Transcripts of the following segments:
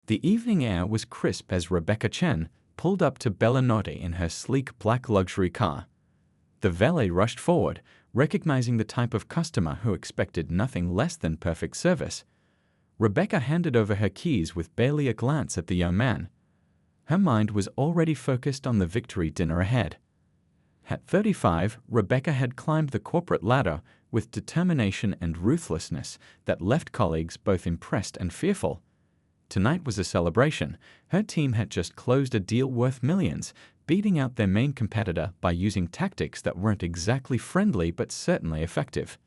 The evening air was crisp as Rebecca Chen pulled up to Bellinotte in her sleek black luxury car. The valet rushed forward, recognizing the type of customer who expected nothing less than perfect service. Rebecca handed over her keys with barely a glance at the young man. Her mind was already focused on the victory dinner ahead. At 35, Rebecca had climbed the corporate ladder with determination and ruthlessness that left colleagues both impressed and fearful. Tonight was a celebration. Her team had just closed a deal worth millions, beating out their main competitor by using tactics that weren't exactly friendly but certainly effective.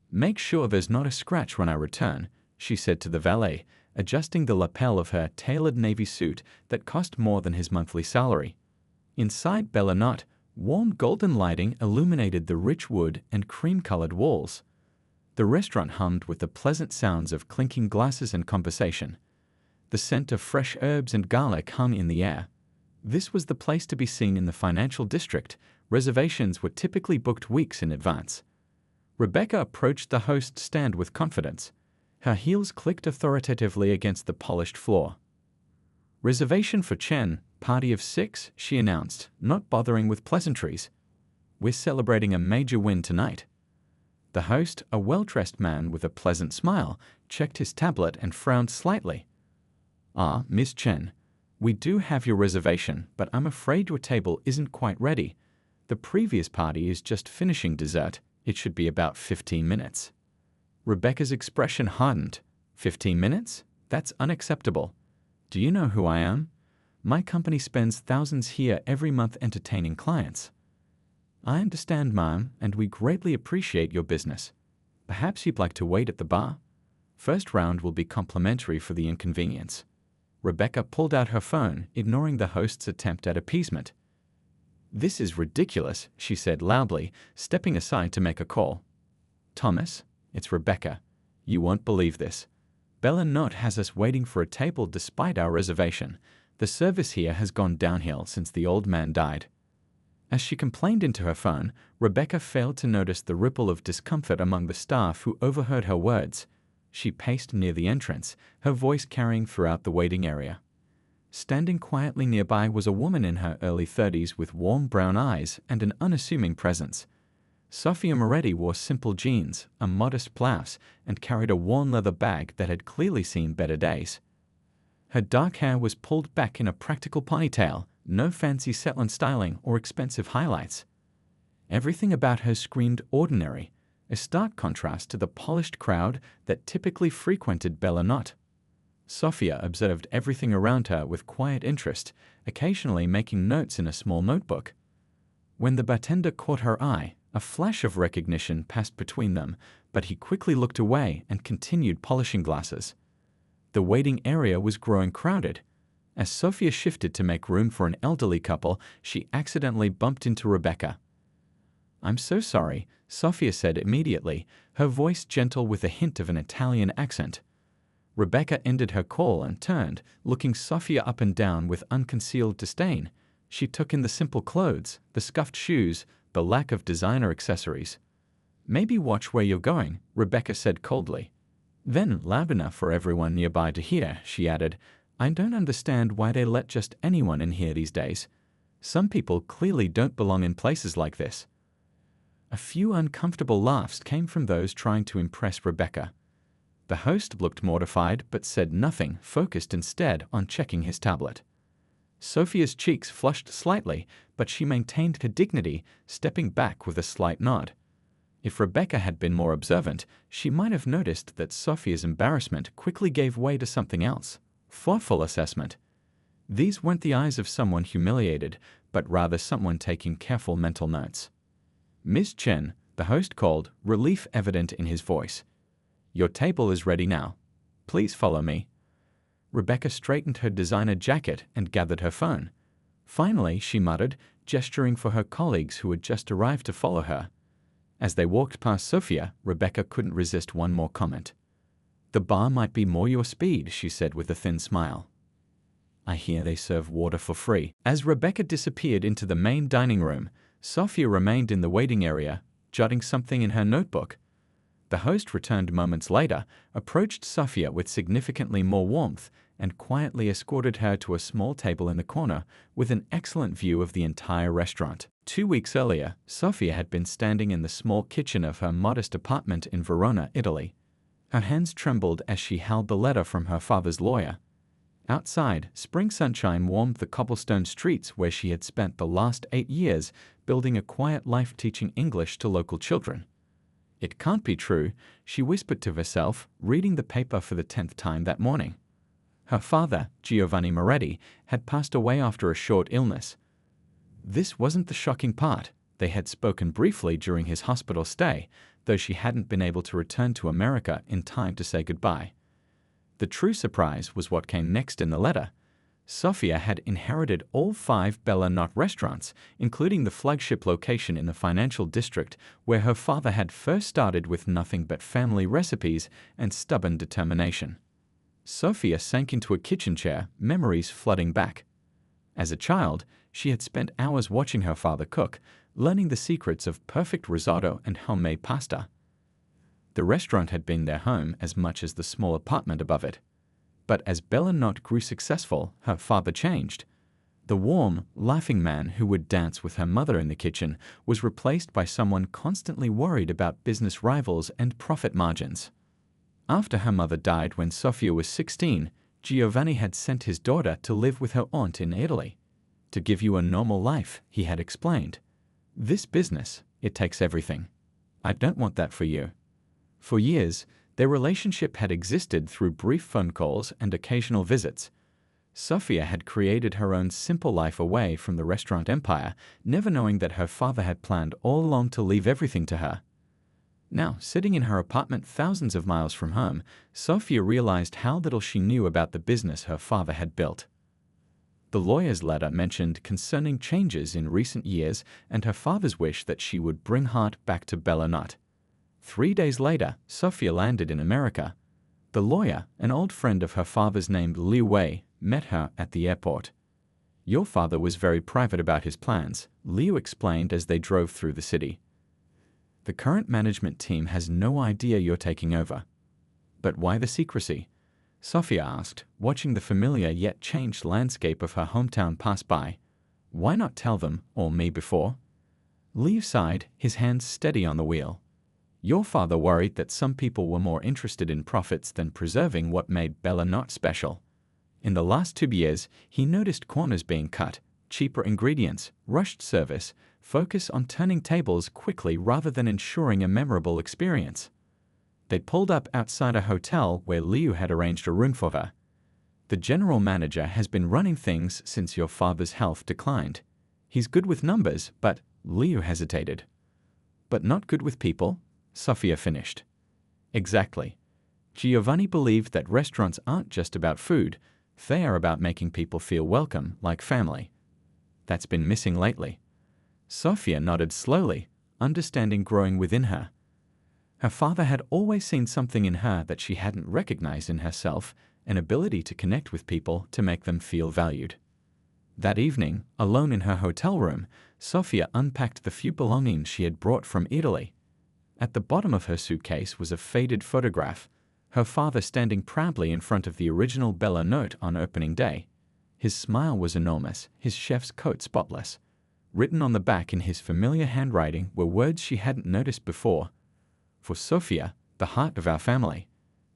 "Make sure there's not a scratch when I return," she said to the valet, adjusting the lapel of her tailored navy suit that cost more than his monthly salary. Inside Bellinotte, warm golden lighting illuminated the rich wood and cream-colored walls. The restaurant hummed with the pleasant sounds of clinking glasses and conversation. The scent of fresh herbs and garlic hung in the air. This was the place to be seen in the financial district. Reservations were typically booked weeks in advance. Rebecca approached the host's stand with confidence. Her heels clicked authoritatively against the polished floor. "Reservation for Chen, party of 6, she announced, not bothering with pleasantries. "We're celebrating a major win tonight." The host, a well-dressed man with a pleasant smile, checked his tablet and frowned slightly. "Ah, Miss Chen, we do have your reservation, but I'm afraid your table isn't quite ready. The previous party is just finishing dessert. It should be about 15 minutes. Rebecca's expression hardened. 15 minutes? That's unacceptable. "Do you know who I am? My company spends thousands here every month entertaining clients." "I understand, ma'am, and we greatly appreciate your business. Perhaps you'd like to wait at the bar? First round will be complimentary for the inconvenience." Rebecca pulled out her phone, ignoring the host's attempt at appeasement. "This is ridiculous," she said loudly, stepping aside to make a call. "Thomas, it's Rebecca. You won't believe this. Bellinotte has us waiting for a table despite our reservation. The service here has gone downhill since the old man died." As she complained into her phone, Rebecca failed to notice the ripple of discomfort among the staff who overheard her words. She paced near the entrance, her voice carrying throughout the waiting area. Standing quietly nearby was a woman in her early 30s with warm brown eyes and an unassuming presence. Sophia Moretti wore simple jeans, a modest blouse, and carried a worn leather bag that had clearly seen better days. Her dark hair was pulled back in a practical ponytail, no fancy salon styling or expensive highlights. Everything about her screamed ordinary, a stark contrast to the polished crowd that typically frequented Bellinotte. Sophia observed everything around her with quiet interest, occasionally making notes in a small notebook. When the bartender caught her eye, a flash of recognition passed between them, but he quickly looked away and continued polishing glasses. The waiting area was growing crowded. As Sophia shifted to make room for an elderly couple, she accidentally bumped into Rebecca. "I'm so sorry," Sophia said immediately, her voice gentle with a hint of an Italian accent. Rebecca ended her call and turned, looking Sophia up and down with unconcealed disdain. She took in the simple clothes, the scuffed shoes, the lack of designer accessories. "Maybe watch where you're going," Rebecca said coldly. Then, loud enough for everyone nearby to hear, she added, "I don't understand why they let just anyone in here these days. Some people clearly don't belong in places like this." A few uncomfortable laughs came from those trying to impress Rebecca. The host looked mortified but said nothing, focused instead on checking his tablet. Sophia's cheeks flushed slightly, but she maintained her dignity, stepping back with a slight nod. If Rebecca had been more observant, she might have noticed that Sophia's embarrassment quickly gave way to something else: thoughtful assessment. These weren't the eyes of someone humiliated, but rather someone taking careful mental notes. "Miss Chen," the host called, relief evident in his voice. "Your table is ready now. Please follow me." Rebecca straightened her designer jacket and gathered her phone. Finally, she muttered, gesturing for her colleagues who had just arrived to follow her. As they walked past Sophia, Rebecca couldn't resist one more comment. "The bar might be more your speed," she said with a thin smile. "I hear they serve water for free." As Rebecca disappeared into the main dining room, Sophia remained in the waiting area, jotting something in her notebook. The host returned moments later, approached Sophia with significantly more warmth, and quietly escorted her to a small table in the corner with an excellent view of the entire restaurant. 2 weeks earlier, Sofia had been standing in the small kitchen of her modest apartment in Verona, Italy. Her hands trembled as she held the letter from her father's lawyer. Outside, spring sunshine warmed the cobblestone streets where she had spent the last 8 years building a quiet life teaching English to local children. It can't be true, she whispered to herself, reading the paper for the 10th time that morning. Her father, Giovanni Moretti, had passed away after a short illness. This wasn't the shocking part. They had spoken briefly during his hospital stay, though she hadn't been able to return to America in time to say goodbye. The true surprise was what came next in the letter. Sofia had inherited all 5 Bella Notte restaurants, including the flagship location in the financial district where her father had first started with nothing but family recipes and stubborn determination. Sofia sank into a kitchen chair, memories flooding back. As a child, she had spent hours watching her father cook, learning the secrets of perfect risotto and homemade pasta. The restaurant had been their home as much as the small apartment above it. But as Bella Notte grew successful, her father changed. The warm, laughing man who would dance with her mother in the kitchen was replaced by someone constantly worried about business rivals and profit margins. After her mother died when Sofia was 16, Giovanni had sent his daughter to live with her aunt in Italy. To give you a normal life, he had explained. This business, it takes everything. I don't want that for you. For years, their relationship had existed through brief phone calls and occasional visits. Sofia had created her own simple life away from the restaurant empire, never knowing that her father had planned all along to leave everything to her. Now, sitting in her apartment thousands of miles from home, Sofia realized how little she knew about the business her father had built. The lawyer's letter mentioned concerning changes in recent years and her father's wish that she would bring heart back to Bella Notte. 3 days later, Sofia landed in America. The lawyer, an old friend of her father's named Liu Wei, met her at the airport. Your father was very private about his plans, Liu explained as they drove through the city. The current management team has no idea you're taking over. But why the secrecy? Sofia asked, watching the familiar yet changed landscape of her hometown pass by. Why not tell them, or me before? Liu sighed, his hands steady on the wheel. Your father worried that some people were more interested in profits than preserving what made Bella Notte special. In the last 2 years, he noticed corners being cut, cheaper ingredients, rushed service, focus on turning tables quickly rather than ensuring a memorable experience. They pulled up outside a hotel where Liu had arranged a room for her. The general manager has been running things since your father's health declined. He's good with numbers, but Liu hesitated. But not good with people? Sofia finished. Exactly. Giovanni believed that restaurants aren't just about food, they are about making people feel welcome, like family. That's been missing lately. Sofia nodded slowly, understanding growing within her. Her father had always seen something in her that she hadn't recognized in herself, an ability to connect with people to make them feel valued. That evening, alone in her hotel room, Sofia unpacked the few belongings she had brought from Italy. At the bottom of her suitcase was a faded photograph, her father standing proudly in front of the original Bella Notte on opening day. His smile was enormous, his chef's coat spotless. Written on the back in his familiar handwriting were words she hadn't noticed before. For Sofia, the heart of our family.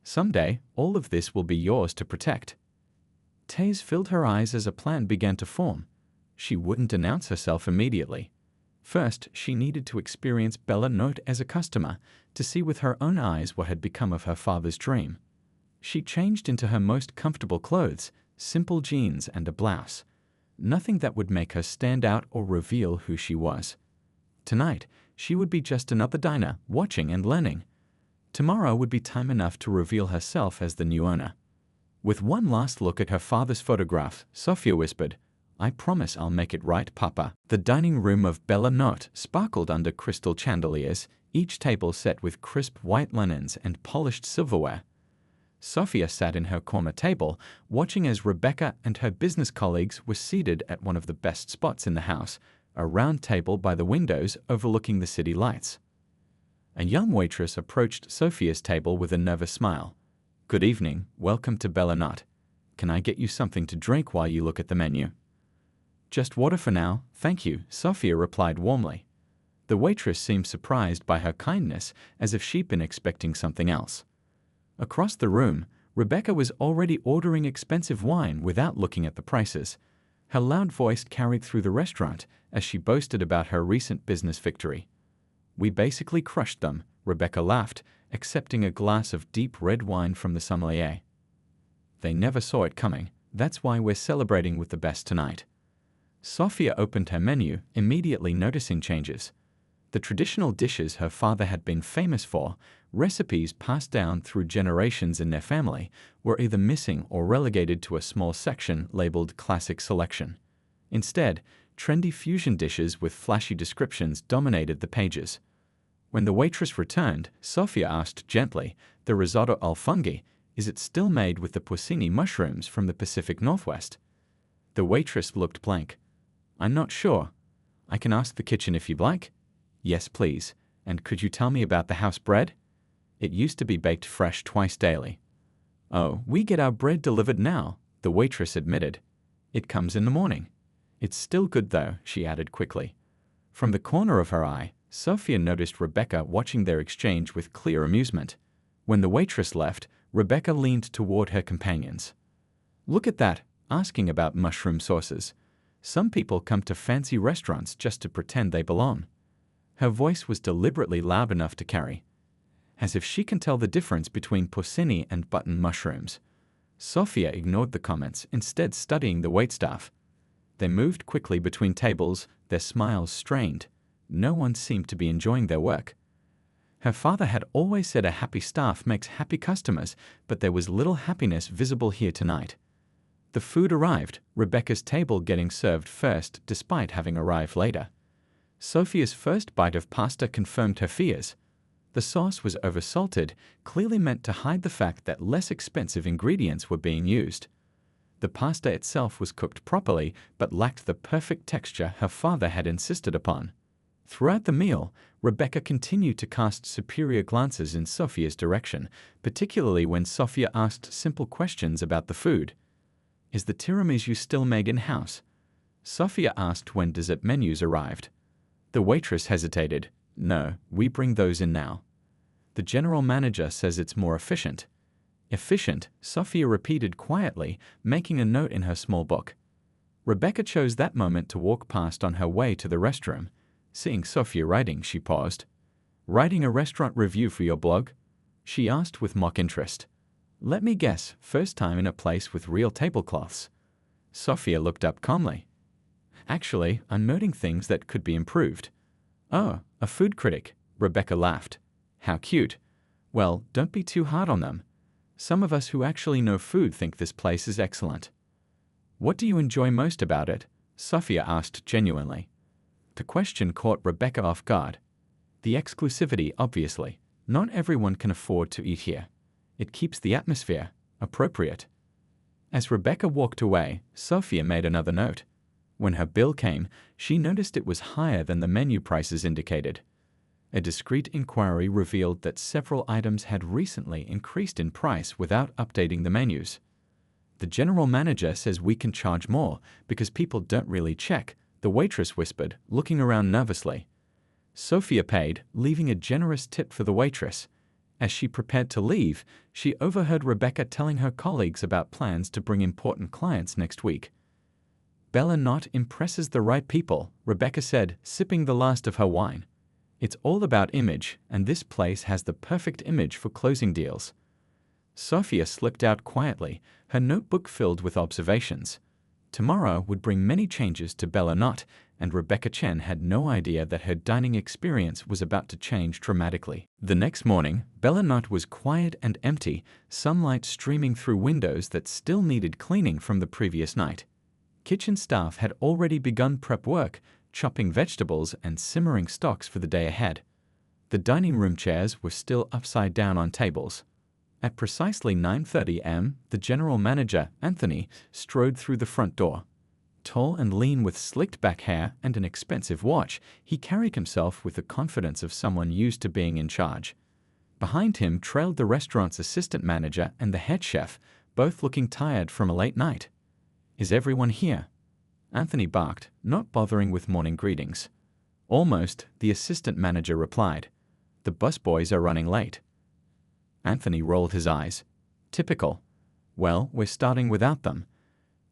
Someday, all of this will be yours to protect. Tears filled her eyes as a plan began to form. She wouldn't announce herself immediately. First, she needed to experience Bella Notte as a customer, to see with her own eyes what had become of her father's dream. She changed into her most comfortable clothes, simple jeans and a blouse. Nothing that would make her stand out or reveal who she was. Tonight, she would be just another diner, watching and learning. Tomorrow would be time enough to reveal herself as the new owner. With one last look at her father's photograph, Sofia whispered, I promise I'll make it right, Papa. The dining room of Bella Notte sparkled under crystal chandeliers, each table set with crisp white linens and polished silverware. Sofia sat in her corner table, watching as Rebecca and her business colleagues were seated at one of the best spots in the house, a round table by the windows overlooking the city lights. A young waitress approached Sofia's table with a nervous smile. Good evening, welcome to Bella Notte. Can I get you something to drink while you look at the menu? Just water for now, thank you, Sophia replied warmly. The waitress seemed surprised by her kindness, as if she'd been expecting something else. Across the room, Rebecca was already ordering expensive wine without looking at the prices. Her loud voice carried through the restaurant as she boasted about her recent business victory. We basically crushed them, Rebecca laughed, accepting a glass of deep red wine from the sommelier. They never saw it coming, that's why we're celebrating with the best tonight. Sophia opened her menu, immediately noticing changes. The traditional dishes her father had been famous for, recipes passed down through generations in their family, were either missing or relegated to a small section labeled Classic Selection. Instead, trendy fusion dishes with flashy descriptions dominated the pages. When the waitress returned, Sophia asked gently, "The risotto al funghi, is it still made with the porcini mushrooms from the Pacific Northwest?" The waitress looked blank. "I'm not sure. I can ask the kitchen if you'd like." "Yes, please. And could you tell me about the house bread?" "It used to be baked fresh twice daily." "Oh, we get our bread delivered now," the waitress admitted. "It comes in the morning. It's still good though," she added quickly. From the corner of her eye, Sophia noticed Rebecca watching their exchange with clear amusement. When the waitress left, Rebecca leaned toward her companions. "Look at that, asking about mushroom sauces. Some people come to fancy restaurants just to pretend they belong." Her voice was deliberately loud enough to carry. As if she can tell the difference between porcini and button mushrooms. Sophia ignored the comments, instead studying the waitstaff. They moved quickly between tables, their smiles strained. No one seemed to be enjoying their work. Her father had always said a happy staff makes happy customers, but there was little happiness visible here tonight. The food arrived, Rebecca's table getting served first despite having arrived later. Sophia's first bite of pasta confirmed her fears. The sauce was oversalted, clearly meant to hide the fact that less expensive ingredients were being used. The pasta itself was cooked properly, but lacked the perfect texture her father had insisted upon. Throughout the meal, Rebecca continued to cast superior glances in Sophia's direction, particularly when Sophia asked simple questions about the food. "Is the tiramisu still made in-house?" Sophia asked when dessert menus arrived. The waitress hesitated. "No, we bring those in now." "The general manager says it's more efficient." "Efficient," Sophia repeated quietly, making a note in her small book. Rebecca chose that moment to walk past on her way to the restroom. Seeing Sophia writing, she paused. "Writing a restaurant review for your blog?" she asked with mock interest. "Let me guess, first time in a place with real tablecloths." Sophia looked up calmly. "Actually, I'm noting things that could be improved." "Oh, a food critic," Rebecca laughed. "How cute. Well, don't be too hard on them. Some of us who actually know food think this place is excellent." "What do you enjoy most about it?" Sophia asked genuinely. The question caught Rebecca off guard. "The exclusivity, obviously. Not everyone can afford to eat here. It keeps the atmosphere appropriate." As Rebecca walked away, Sophia made another note. When her bill came, she noticed it was higher than the menu prices indicated. A discreet inquiry revealed that several items had recently increased in price without updating the menus. "The general manager says we can charge more because people don't really check," the waitress whispered, looking around nervously. Sophia paid, leaving a generous tip for the waitress. As she prepared to leave, she overheard Rebecca telling her colleagues about plans to bring important clients next week. "Bella Not impresses the right people," Rebecca said, sipping the last of her wine. "It's all about image, and this place has the perfect image for closing deals." Sophia slipped out quietly, her notebook filled with observations. Tomorrow would bring many changes to Bella Not, and Rebecca Chen had no idea that her dining experience was about to change dramatically. The next morning, Bella Not was quiet and empty, sunlight streaming through windows that still needed cleaning from the previous night. Kitchen staff had already begun prep work, chopping vegetables and simmering stocks for the day ahead. The dining room chairs were still upside down on tables. At precisely 9:30 am, the general manager, Anthony, strode through the front door. Tall and lean with slicked back hair and an expensive watch, he carried himself with the confidence of someone used to being in charge. Behind him trailed the restaurant's assistant manager and the head chef, both looking tired from a late night. "Is everyone here?" Anthony barked, not bothering with morning greetings. "Almost," the assistant manager replied. "The busboys are running late." Anthony rolled his eyes. "Typical. Well, we're starting without them.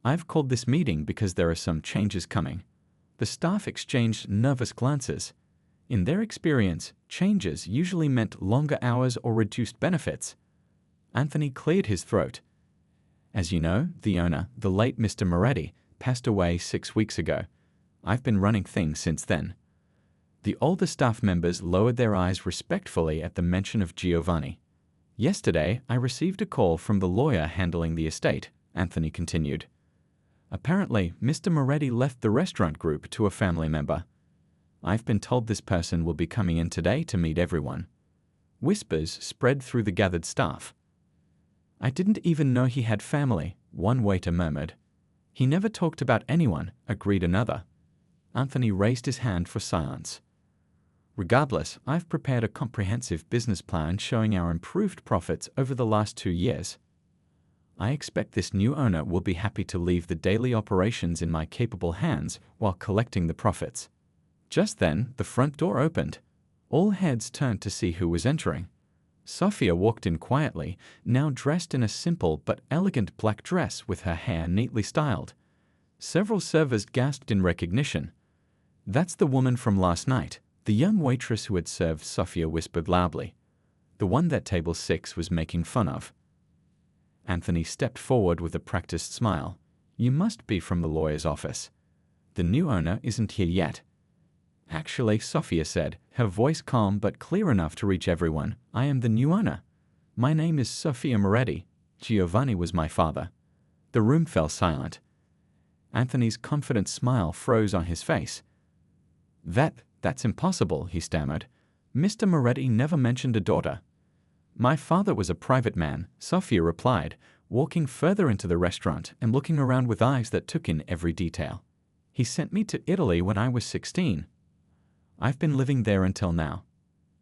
I've called this meeting because there are some changes coming." The staff exchanged nervous glances. In their experience, changes usually meant longer hours or reduced benefits. Anthony cleared his throat. "As you know, the owner, the late Mr. Moretti, passed away 6 weeks ago. I've been running things since then." The older staff members lowered their eyes respectfully at the mention of Giovanni. "Yesterday, I received a call from the lawyer handling the estate," Anthony continued. "Apparently, Mr. Moretti left the restaurant group to a family member. I've been told this person will be coming in today to meet everyone." Whispers spread through the gathered staff. "I didn't even know he had family," one waiter murmured. "He never talked about anyone," agreed another. Anthony raised his hand for silence. "Regardless, I've prepared a comprehensive business plan showing our improved profits over the last 2 years. I expect this new owner will be happy to leave the daily operations in my capable hands while collecting the profits." Just then, the front door opened. All heads turned to see who was entering. Sophia walked in quietly, now dressed in a simple but elegant black dress with her hair neatly styled. Several servers gasped in recognition. "That's the woman from last night," the young waitress who had served Sophia whispered loudly. "The one that table 6 was making fun of." Anthony stepped forward with a practiced smile. "You must be from the lawyer's office. The new owner isn't here yet." "Actually," Sophia said, her voice calm but clear enough to reach everyone, "I am the new owner. My name is Sophia Moretti. Giovanni was my father." The room fell silent. Anthony's confident smile froze on his face. That's impossible," he stammered. "Mr. Moretti never mentioned a daughter." "My father was a private man," Sophia replied, walking further into the restaurant and looking around with eyes that took in every detail. "He sent me to Italy when I was 16. I've been living there until now."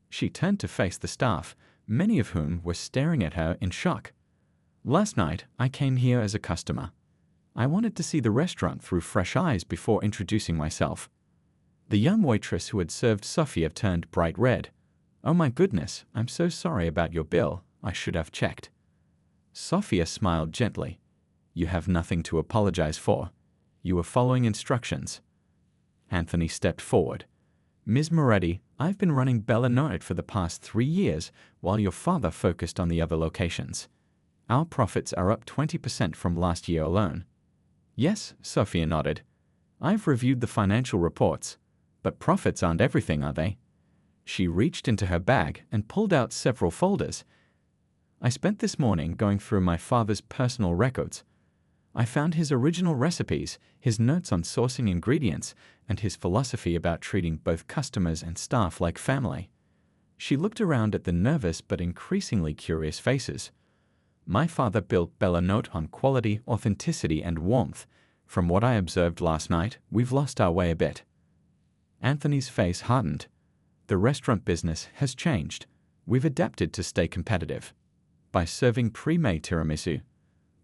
She turned to face the staff, many of whom were staring at her in shock. "Last night, I came here as a customer. I wanted to see the restaurant through fresh eyes before introducing myself." The young waitress who had served Sophia turned bright red. "Oh my goodness, I'm so sorry about your bill. I should have checked." Sophia smiled gently. "You have nothing to apologize for. You were following instructions." Anthony stepped forward. "Ms. Moretti, I've been running Bella Notte for the past 3 years while your father focused on the other locations. Our profits are up 20% from last year alone." "Yes," Sophia nodded. "I've reviewed the financial reports. But profits aren't everything, are they?" She reached into her bag and pulled out several folders. "I spent this morning going through my father's personal records. I found his original recipes, his notes on sourcing ingredients, and his philosophy about treating both customers and staff like family." She looked around at the nervous but increasingly curious faces. "My father built Bella Notte on quality, authenticity, and warmth. From what I observed last night, we've lost our way a bit." Anthony's face hardened. "The restaurant business has changed. We've adapted to stay competitive. By serving pre-made tiramisu.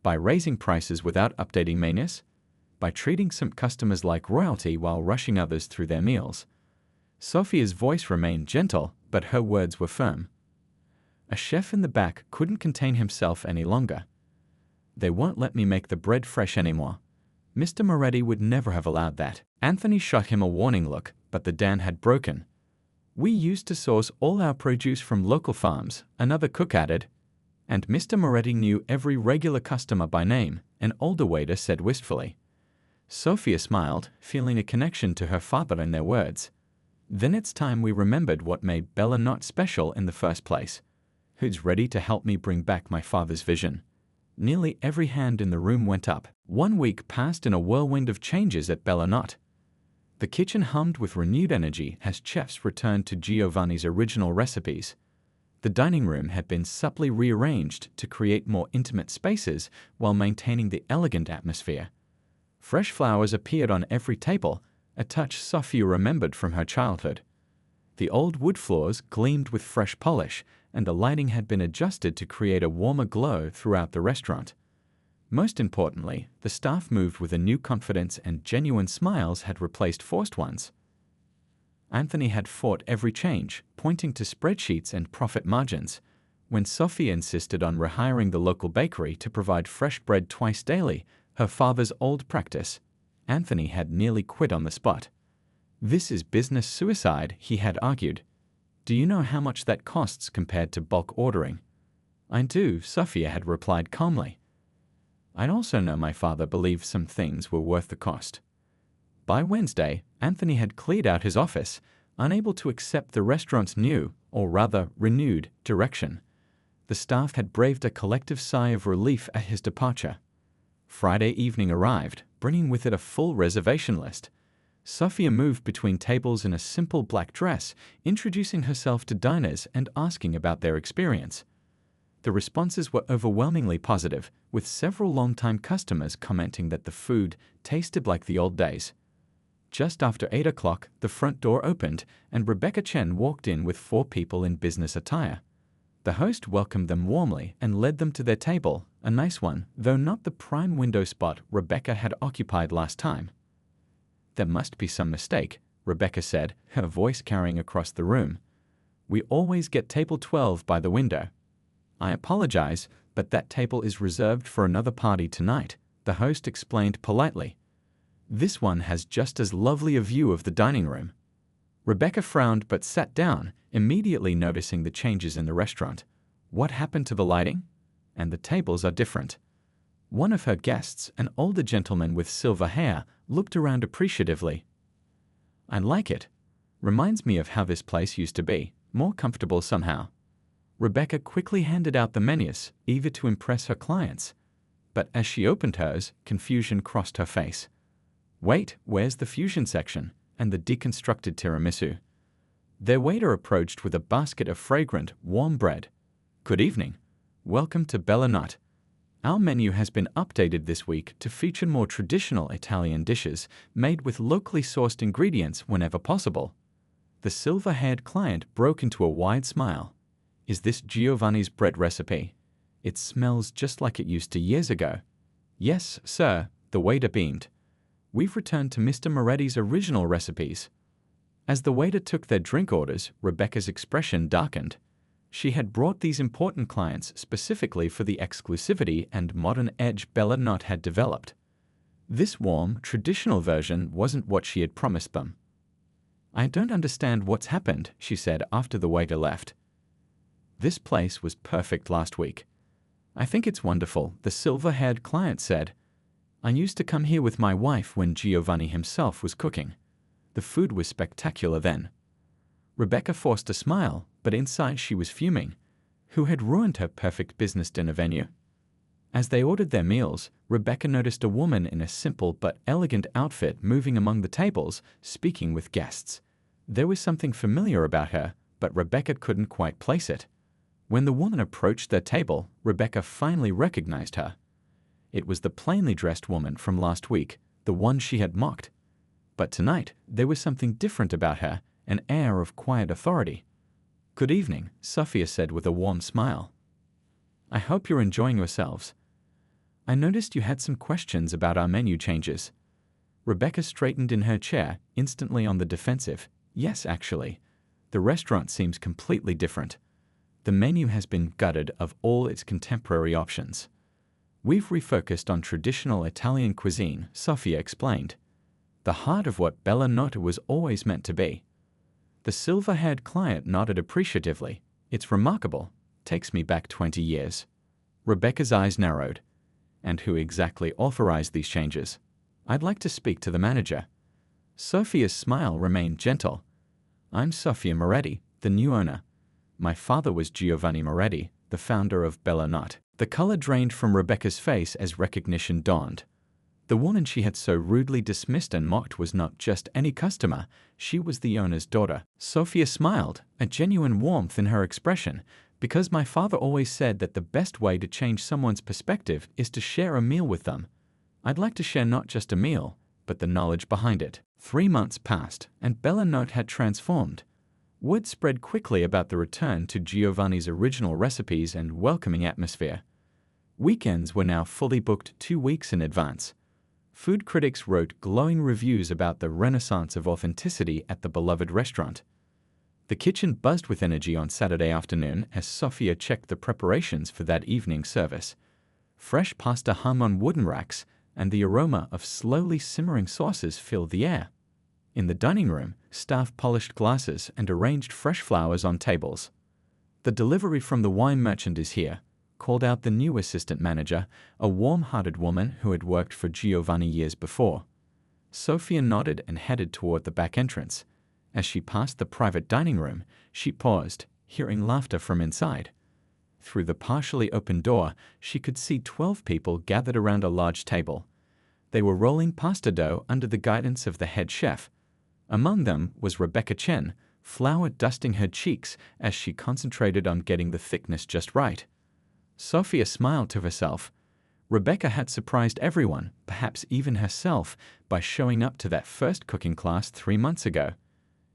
By raising prices without updating menus. By treating some customers like royalty while rushing others through their meals." Sophia's voice remained gentle, but her words were firm. A chef in the back couldn't contain himself any longer. "They won't let me make the bread fresh anymore. Mr. Moretti would never have allowed that." Anthony shot him a warning look, but the dam had broken. "We used to source all our produce from local farms," another cook added. "And Mr. Moretti knew every regular customer by name," an older waiter said wistfully. Sophia smiled, feeling a connection to her father in their words. "Then it's time we remembered what made Bella Notte special in the first place. Who's ready to help me bring back my father's vision?" Nearly every hand in the room went up. 1 week passed in a whirlwind of changes at Bella Notte. The kitchen hummed with renewed energy as chefs returned to Giovanni's original recipes. The dining room had been subtly rearranged to create more intimate spaces while maintaining the elegant atmosphere. Fresh flowers appeared on every table, a touch Sophia remembered from her childhood. The old wood floors gleamed with fresh polish, and the lighting had been adjusted to create a warmer glow throughout the restaurant. Most importantly, the staff moved with a new confidence and genuine smiles had replaced forced ones. Anthony had fought every change, pointing to spreadsheets and profit margins. When Sophia insisted on rehiring the local bakery to provide fresh bread twice daily, her father's old practice, Anthony had nearly quit on the spot. "This is business suicide," he had argued. "Do you know how much that costs compared to bulk ordering?" "I do," Sophia had replied calmly. "I'd also know my father believed some things were worth the cost." By Wednesday, Anthony had cleared out his office, unable to accept the restaurant's new, or rather renewed, direction. The staff had braved a collective sigh of relief at his departure. Friday evening arrived, bringing with it a full reservation list. Sophia moved between tables in a simple black dress, introducing herself to diners and asking about their experience. The responses were overwhelmingly positive, with several long-time customers commenting that the food tasted like the old days. Just after 8 o'clock, the front door opened, and Rebecca Chen walked in with 4 people in business attire. The host welcomed them warmly and led them to their table, a nice one, though not the prime window spot Rebecca had occupied last time. "There must be some mistake," Rebecca said, her voice carrying across the room. "We always get table 12 by the window." "I apologize, but that table is reserved for another party tonight," the host explained politely. "This one has just as lovely a view of the dining room." Rebecca frowned but sat down, immediately noticing the changes in the restaurant. What happened to the lighting? And the tables are different. One of her guests, an older gentleman with silver hair, looked around appreciatively. "I like it. Reminds me of how this place used to be, more comfortable somehow." Rebecca quickly handed out the menus, eager to impress her clients. But as she opened hers, confusion crossed her face. "Wait, where's the fusion section and the deconstructed tiramisu?" Their waiter approached with a basket of fragrant, warm bread. "Good evening. Welcome to Bella Notte. Our menu has been updated this week to feature more traditional Italian dishes made with locally sourced ingredients whenever possible." The silver-haired client broke into a wide smile. "Is this Giovanni's bread recipe? It smells just like it used to years ago." "Yes, sir," the waiter beamed. "We've returned to Mr. Moretti's original recipes." As the waiter took their drink orders, Rebecca's expression darkened. She had brought these important clients specifically for the exclusivity and modern edge Bella Notte had developed. This warm, traditional version wasn't what she had promised them. "I don't understand what's happened," she said after the waiter left. "This place was perfect last week." "I think it's wonderful," the silver-haired client said. "I used to come here with my wife when Giovanni himself was cooking. The food was spectacular then." Rebecca forced a smile, but inside she was fuming. Who had ruined her perfect business dinner venue? As they ordered their meals, Rebecca noticed a woman in a simple but elegant outfit moving among the tables, speaking with guests. There was something familiar about her, but Rebecca couldn't quite place it. When the woman approached their table, Rebecca finally recognized her. It was the plainly dressed woman from last week, the one she had mocked. But tonight, there was something different about her, an air of quiet authority. "Good evening," Sophia said with a warm smile. "I hope you're enjoying yourselves. I noticed you had some questions about our menu changes." Rebecca straightened in her chair, instantly on the defensive. "Yes, actually. The restaurant seems completely different. The menu has been gutted of all its contemporary options. We've refocused on traditional Italian cuisine," Sophia explained. "The heart of what Bella Notte was always meant to be." The silver-haired client nodded appreciatively. "It's remarkable. Takes me back 20 years. Rebecca's eyes narrowed. "And who exactly authorized these changes?" "I'd like to speak to the manager." Sophia's smile remained gentle. "I'm Sophia Moretti, the new owner. My father was Giovanni Moretti, the founder of Bella Notte." The color drained from Rebecca's face as recognition dawned. The woman she had so rudely dismissed and mocked was not just any customer, she was the owner's daughter. Sophia smiled, a genuine warmth in her expression, "because my father always said that the best way to change someone's perspective is to share a meal with them. I'd like to share not just a meal, but the knowledge behind it." 3 months passed, and Bella Notte had transformed. Word spread quickly about the return to Giovanni's original recipes and welcoming atmosphere. Weekends were now fully booked 2 weeks in advance. Food critics wrote glowing reviews about the renaissance of authenticity at the beloved restaurant. The kitchen buzzed with energy on Saturday afternoon as Sofia checked the preparations for that evening's service. Fresh pasta hung on wooden racks, and the aroma of slowly simmering sauces filled the air. In the dining room, staff polished glasses and arranged fresh flowers on tables. "The delivery from the wine merchant is here," called out the new assistant manager, a warm-hearted woman who had worked for Giovanni years before. Sofia nodded and headed toward the back entrance. As she passed the private dining room, she paused, hearing laughter from inside. Through the partially open door, she could see 12 people gathered around a large table. They were rolling pasta dough under the guidance of the head chef. Among them was Rebecca Chen, flour dusting her cheeks as she concentrated on getting the thickness just right. Sofia smiled to herself. Rebecca had surprised everyone, perhaps even herself, by showing up to that first cooking class 3 months ago.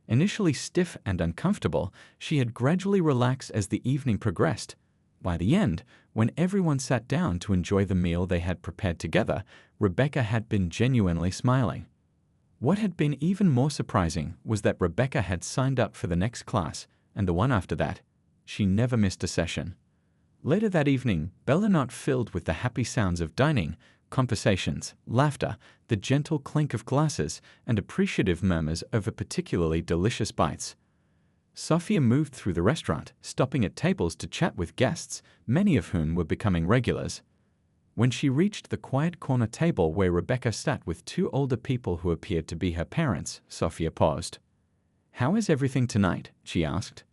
Initially stiff and uncomfortable, she had gradually relaxed as the evening progressed. By the end, when everyone sat down to enjoy the meal they had prepared together, Rebecca had been genuinely smiling. What had been even more surprising was that Rebecca had signed up for the next class, and the one after that. She never missed a session. Later that evening, Bellinot filled with the happy sounds of dining, conversations, laughter, the gentle clink of glasses, and appreciative murmurs over particularly delicious bites. Sofia moved through the restaurant, stopping at tables to chat with guests, many of whom were becoming regulars. When she reached the quiet corner table where Rebecca sat with 2 older people who appeared to be her parents, Sofia paused. "How is everything tonight?" she asked.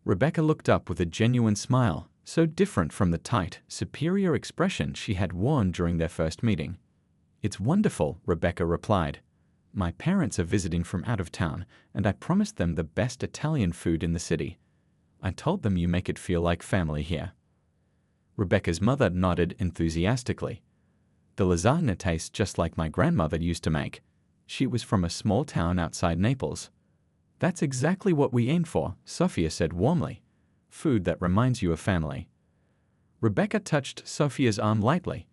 Rebecca looked up with a genuine smile, so different from the tight, superior expression she had worn during their first meeting. "It's wonderful," Rebecca replied. "My parents are visiting from out of town, and I promised them the best Italian food in the city. I told them you make it feel like family here." Rebecca's mother nodded enthusiastically. "The lasagna tastes just like my grandmother used to make. She was from a small town outside Naples." "That's exactly what we aim for," Sofia said warmly. "Food that reminds you of family." Rebecca touched Sofia's arm lightly.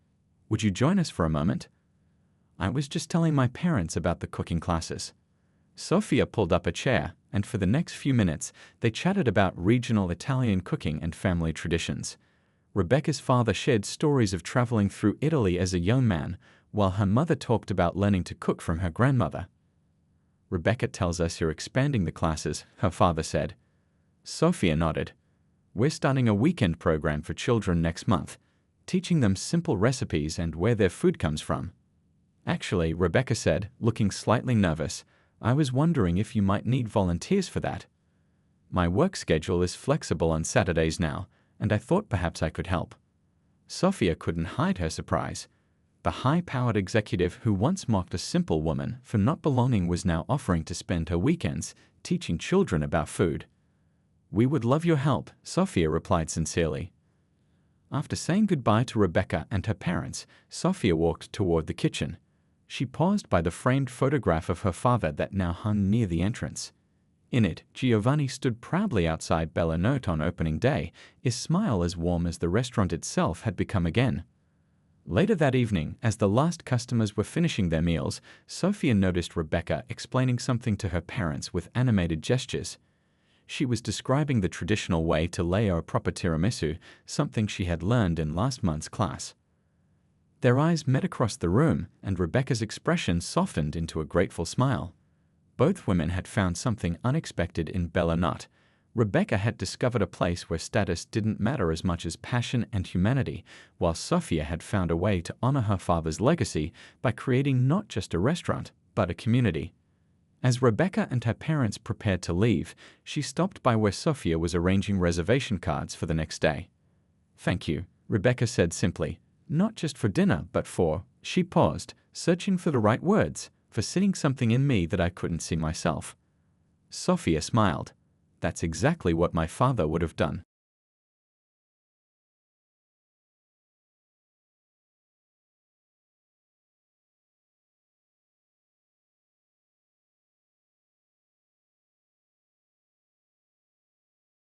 "Would you join us for a moment?" "I was just telling my parents about the cooking classes." Sofia pulled up a chair, and for the next few minutes, they chatted about regional Italian cooking and family traditions. Rebecca's father shared stories of traveling through Italy as a young man, while her mother talked about learning to cook from her grandmother. "Rebecca tells us you're expanding the classes," her father said. Sofia nodded. "We're starting a weekend program for children next month, teaching them simple recipes and where their food comes from." "Actually," Rebecca said, looking slightly nervous, "I was wondering if you might need volunteers for that. My work schedule is flexible on Saturdays now, and I thought perhaps I could help." Sofia couldn't hide her surprise. The high-powered executive who once mocked a simple woman for not belonging was now offering to spend her weekends teaching children about food. "We would love your help," Sofia replied sincerely. After saying goodbye to Rebecca and her parents, Sofia walked toward the kitchen. She paused by the framed photograph of her father that now hung near the entrance. In it, Giovanni stood proudly outside Bellinot on opening day, his smile as warm as the restaurant itself had become again. Later that evening, as the last customers were finishing their meals, Sofia noticed Rebecca explaining something to her parents with animated gestures. She was describing the traditional way to layer a proper tiramisu, something she had learned in last month's class. Their eyes met across the room, and Rebecca's expression softened into a grateful smile. Both women had found something unexpected in Bellinot. Rebecca had discovered a place where status didn't matter as much as passion and humanity, while Sofia had found a way to honor her father's legacy by creating not just a restaurant, but a community. As Rebecca and her parents prepared to leave, she stopped by where Sofia was arranging reservation cards for the next day. "Thank you," Rebecca said simply, "not just for dinner, but for—" She paused, searching for the right words, "for seeing something in me that I couldn't see myself." Sofia smiled. "That's exactly what my father would have done."